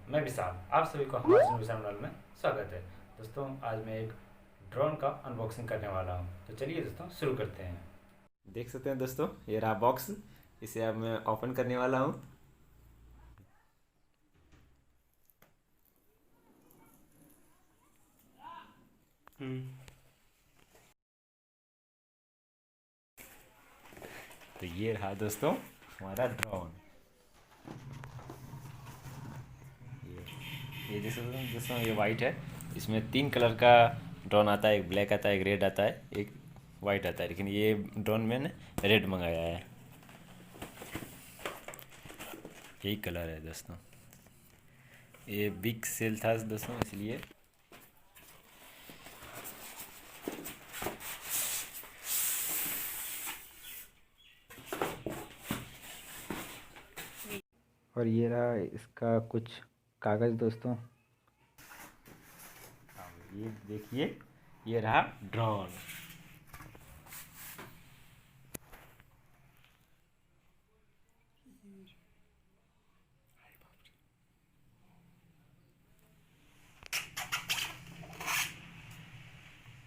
मैं विशाल, आप सभी को हमारे चैनल विशाल मंडल में स्वागत है। दोस्तों आज मैं एक ड्रोन का अनबॉक्सिंग करने वाला हूं, तो चलिए दोस्तों शुरू करते हैं। देख सकते हैं दोस्तों, ये रहा बॉक्स। इसे अब मैं ओपन करने वाला हूं। तो ये रहा दोस्तों हमारा ड्रोन। ये देख सकते हैं दोस्तों, ये वाइट है। इसमें 3 कलर का ड्रोन आता है, एक ब्लैक आता है, एक रेड आता है, एक वाइट आता है। लेकिन ये ड्रोन मैंने रेड मंगाया है, यही कलर है दोस्तों। ये बिग सेल था दोस्तों, इसलिए। और ये रहा इसका कुछ कागज़ दोस्तों। ये देखिए, ये रहा ड्रोन।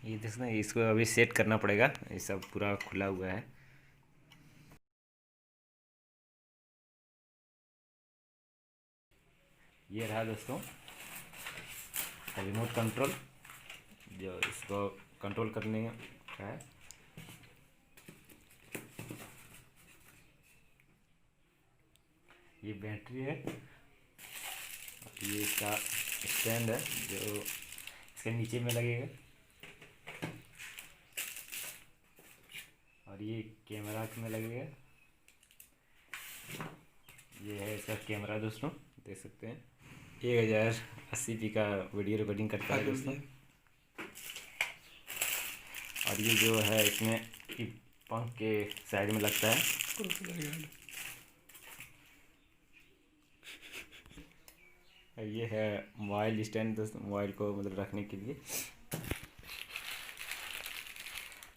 ये देखना, इसको अभी सेट करना पड़ेगा, ये सब पूरा खुला हुआ है। ये रहा दोस्तों रिमोट कंट्रोल, जो इसको कंट्रोल करने का है। ये बैटरी है, और ये इसका स्टैंड है जो इसके नीचे में लगेगा। और ये कैमरा में लगेगा। ये है इसका कैमरा दोस्तों, देख सकते हैं 1080p का वीडियो रिकॉर्डिंग करता है दोस्तों। और ये जो है इसमें ये पंख के साइड में लगता है। ये है मोबाइल स्टैंड दोस्तों, मोबाइल को मतलब रखने के लिए।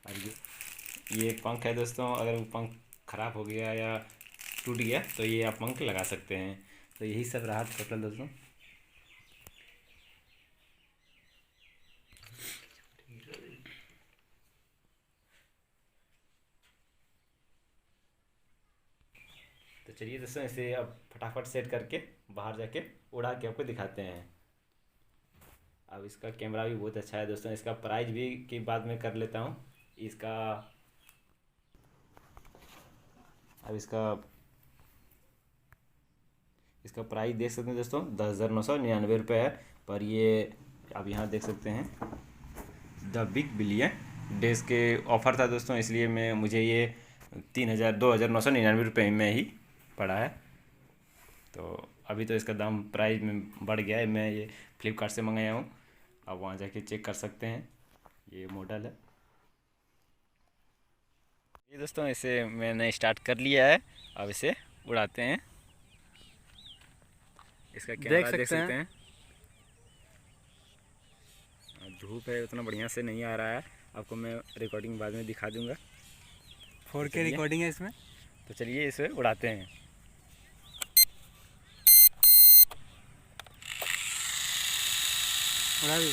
और ये पंख है दोस्तों, अगर वो पंख ख़राब हो गया या टूट गया तो ये आप पंख लगा सकते हैं। तो यही सब रहा टोटल दोस्तों। तो चलिए दोस्तों, इसे अब फटाफट सेट करके बाहर जाके उड़ा के आपको दिखाते हैं। अब इसका कैमरा भी बहुत अच्छा है दोस्तों। इसका प्राइस भी की बात मैं कर लेता हूँ। इसका अब इसका प्राइस देख सकते हैं दोस्तों, 10,999 रुपये है। पर ये अब यहाँ देख सकते हैं द बिग बिलियन डेज के ऑफ़र था दोस्तों, इसलिए मुझे ये 2,999 रुपये में ही पड़ा है। तो अभी तो इसका दाम प्राइस में बढ़ गया है। मैं ये फ्लिपकार्ट से मंगाया हूँ, आप वहाँ जाके चेक कर सकते हैं। ये मॉडल है। ये दोस्तों, इसे मैंने स्टार्ट कर लिया है। अब इसे उड़ाते हैं। इसका कैमरा देख सकते हैं। धूप है, उतना बढ़िया से नहीं आ रहा है। आपको मैं रिकॉर्डिंग बाद में दिखा दूंगा। 4K रिकॉर्डिंग है इसमें। तो चलिए इसे उड़ाते हैं। उड़ा दी।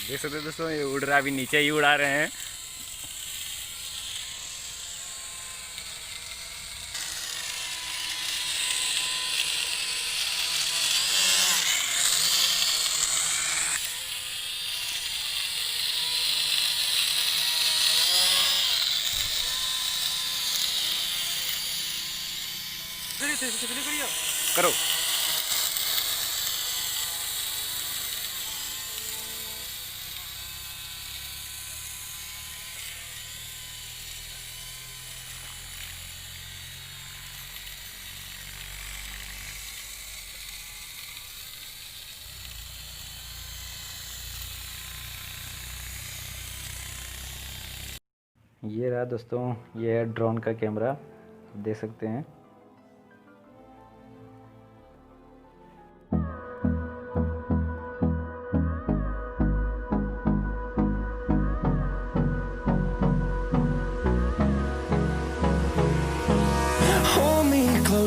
देख सकते हैं दोस्तों, ये उड़ रहा है, अभी नीचे ही उड़ा रहे हैं। करो। ये रहा दोस्तों, ये है ड्रोन का कैमरा, देख सकते हैं।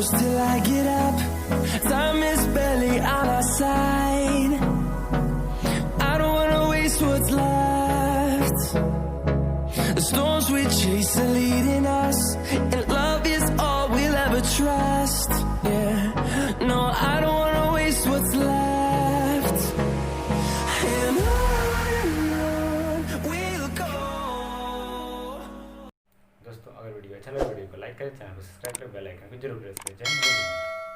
close till I get up. Time is barely on our side. I don't wanna waste what's left. The storms we chase are leading us, and love is all we'll ever trust. Yeah, no, I don't wanna waste what's left. And on we'll go. दोस्तों अगर video अच्छा लगे video को like करें, channel को subscribe करें, bell icon को जरूर प्रेस करें। जय हिंद।